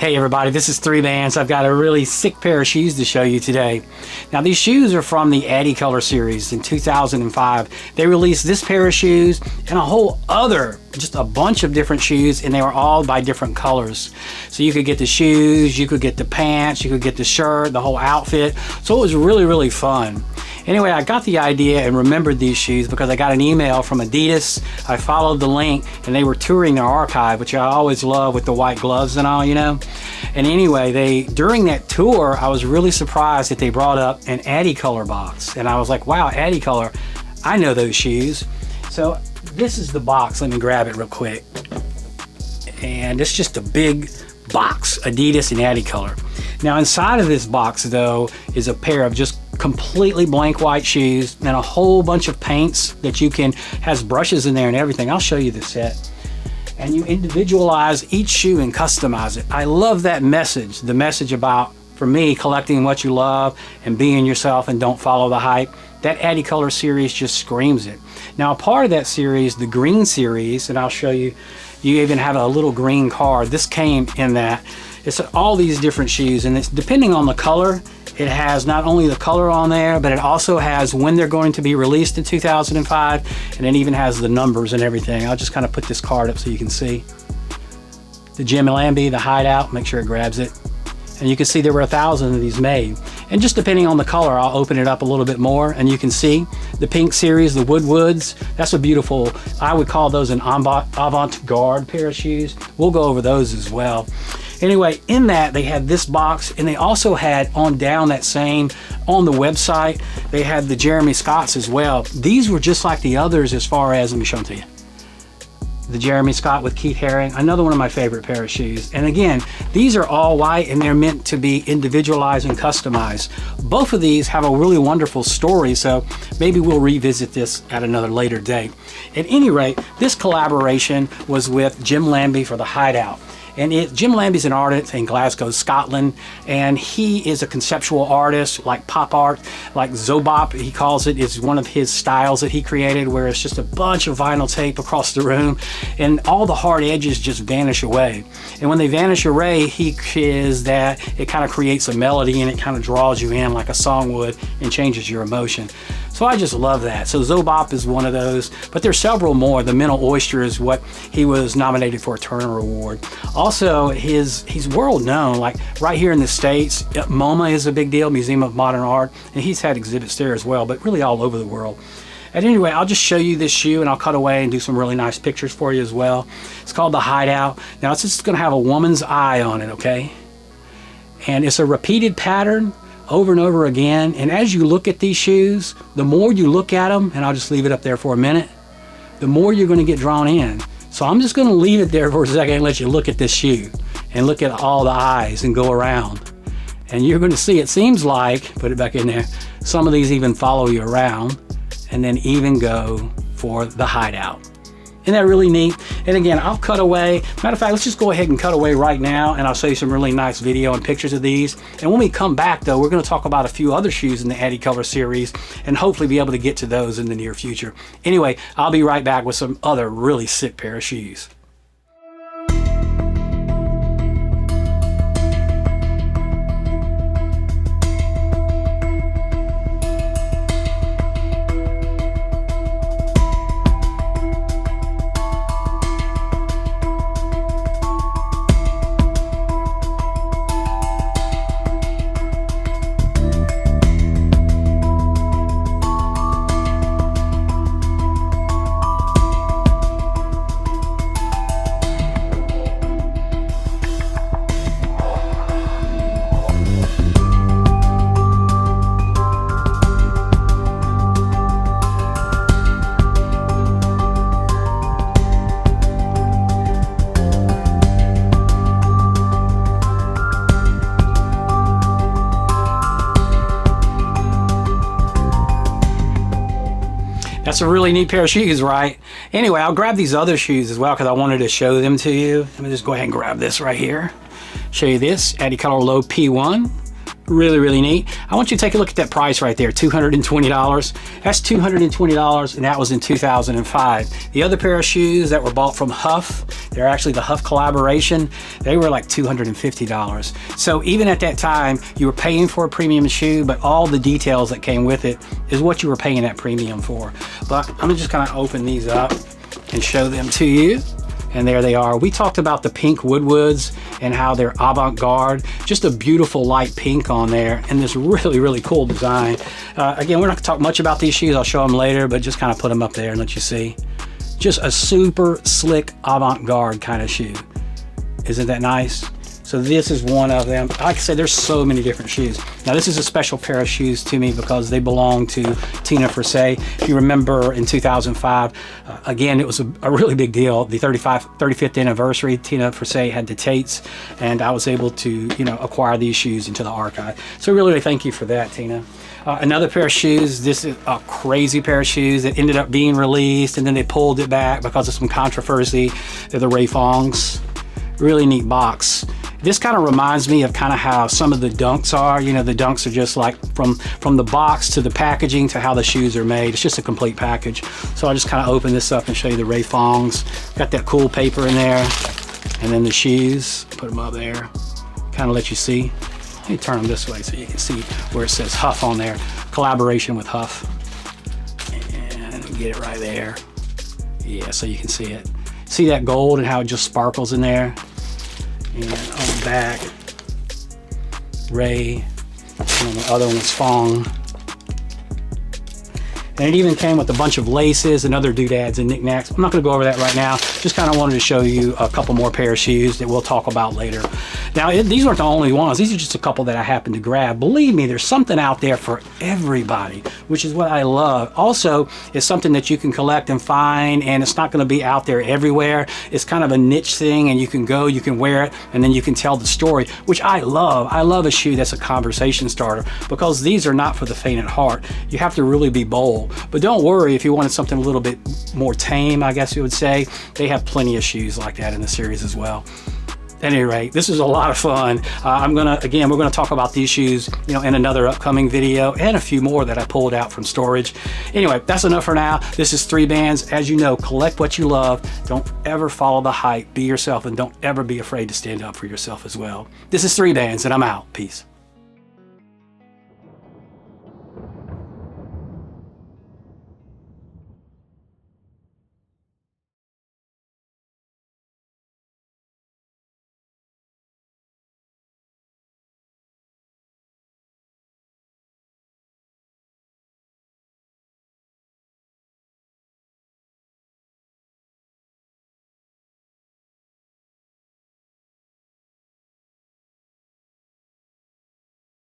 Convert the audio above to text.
Hey everybody, this is Three Bands. I've got a really sick pair of shoes to show you today. Now these shoes are from the Adicolor series in 2005. They released this pair of shoes and a whole other, just a bunch of different shoes, and they were all by different colors. So you could get the shoes, you could get the pants, you could get the shirt, the whole outfit. So it was really fun. Anyway, I got the idea and remembered these shoes because I got an email from Adidas. I followed the link and they were touring their archive, which I always love with the white gloves and all, you know. And anyway, during that tour, I was really surprised that they brought up an Adicolor box. And I was like, wow, Adicolor, I know those shoes. So this is the box. Let me grab it real quick. And it's just a big box, Adidas and Adicolor. Now inside of this box though is a pair of just completely blank white shoes and a whole bunch of paints that you can, has brushes in there and everything. I'll show you the set. And you individualize each shoe and customize it. I love that message, the message about, for me, collecting what you love and being yourself and don't follow the hype. That Adicolor series just screams it. Now a part of that series, the green series, and I'll show you, you even have a little green card. This came in that. It's all these different shoes, and it's depending on the color. It has not only the color on there, but it also has when they're going to be released in 2005, and it even has the numbers and everything. I'll just kind of put this card up so you can see. The Lambie, the Hideout, make sure it grabs it. And you can see there were 1,000 of these made. And just depending on the color, I'll open it up a little bit more, and you can see the pink series, the Woodwoods. That's a beautiful, I would call those an avant-garde pair of shoes. We'll go over those as well. Anyway, in that they had this box, and they also had on down that same, on the website, they had the Jeremy Scotts as well. These were just like the others as far as, let me show them to you. The Jeremy Scott with Keith Haring, another one of my favorite pair of shoes. And again, these are all white and they're meant to be individualized and customized. Both of these have a really wonderful story, so maybe we'll revisit this at another later date. At any rate, this collaboration was with Jim Lambie for the Hideout. And Jim Lambie's an artist in Glasgow, Scotland, and he is a conceptual artist, like pop art, like Zobop, he calls it, is one of his styles that he created, where it's just a bunch of vinyl tape across the room, and all the hard edges just vanish away. And when they vanish away, he is that it kind of creates a melody, and it kind of draws you in like a song would, and changes your emotion. So I just love that. So Zobop is one of those, but there's several more. The Mental Oyster is what he was nominated for a Turner Award. Also, he's world known, like right here in the States, MoMA is a big deal, Museum of Modern Art, and he's had exhibits there as well, but really all over the world. And anyway, I'll just show you this shoe and I'll cut away and do some really nice pictures for you as well. It's called the Hideout. Now it's just gonna have a woman's eye on it, okay? And it's a repeated pattern over and over again, and as you look at these shoes, the more you look at them, and I'll just leave it up there for a minute, the more you're going to get drawn in. So I'm just going to leave it there for a second and let you look at this shoe and look at all the eyes and go around, and you're going to see, it seems like, put it back in there, some of these even follow you around and then even go for the Hideout. Isn't that really neat? And again, I'll cut away. Matter of fact, let's just go ahead and cut away right now, and I'll show you some really nice video and pictures of these. And when we come back though, we're gonna talk about a few other shoes in the Adicolor series and hopefully be able to get to those in the near future. Anyway, I'll be right back with some other really sick pair of shoes. That's a really neat pair of shoes, right? Anyway, I'll grab these other shoes as well because I wanted to show them to you. Let me just go ahead and grab this right here. Show you this, Adicolor Low P1. Really, really neat. I want you to take a look at that price right there, $220. That's $220, and that was in 2005. The other pair of shoes that were bought from Huff, they're actually the Huff collaboration, they were like $250. So even at that time, you were paying for a premium shoe, but all the details that came with it is what you were paying that premium for. But I'm just gonna open these up and show them to you. And there they are. We talked about the pink Woodwoods and how they're avant-garde. Just a beautiful light pink on there and this really, really cool design. Again, we're not gonna talk much about these shoes. I'll show them later, but just kind of put them up there and let you see. Just a super slick avant-garde kind of shoe. Isn't that nice? So this is one of them. Like I said, there's so many different shoes. Now this is a special pair of shoes to me because they belong to Tina Frisay. If you remember in 2005, again, it was a really big deal. The 35th anniversary, Tina Frisay had the Tates, and I was able to, acquire these shoes into the archive. So really thank you for that, Tina. Another pair of shoes, this is a crazy pair of shoes that ended up being released and then they pulled it back because of some controversy. They're the Fongs. Really neat box. This kind of reminds me of kind of how some of the Dunks are. The Dunks are just like from the box to the packaging to how the shoes are made. It's just a complete package. So I'll just kind of open this up and show you the Fongs. Got that cool paper in there. And then the shoes, put them up there. Kind of let you see. Let me turn them this way so you can see where it says Huff on there. Collaboration with Huff. And get it right there. Yeah, so you can see it. See that gold and how it just sparkles in there? And on the back, Ray, and then the other one's Fong. And it even came with a bunch of laces and other doodads and knickknacks. I'm not going to go over that right now. Just kind of wanted to show you a couple more pair of shoes that we'll talk about later. Now, these aren't the only ones. These are just a couple that I happened to grab. Believe me, there's something out there for everybody, which is what I love. Also, it's something that you can collect and find, and it's not going to be out there everywhere. It's kind of a niche thing, and you can go, you can wear it, and then you can tell the story, which I love. I love a shoe that's a conversation starter because these are not for the faint at heart. You have to really be bold. But don't worry if you wanted something a little bit more tame, I guess you would say. They have plenty of shoes like that in the series as well. At any rate, this is a lot of fun. We're gonna talk about these shoes, in another upcoming video and a few more that I pulled out from storage. Anyway, that's enough for now. This is 3 Bands. As you know, collect what you love. Don't ever follow the hype. Be yourself, and don't ever be afraid to stand up for yourself as well. This is 3 Bands, and I'm out. Peace.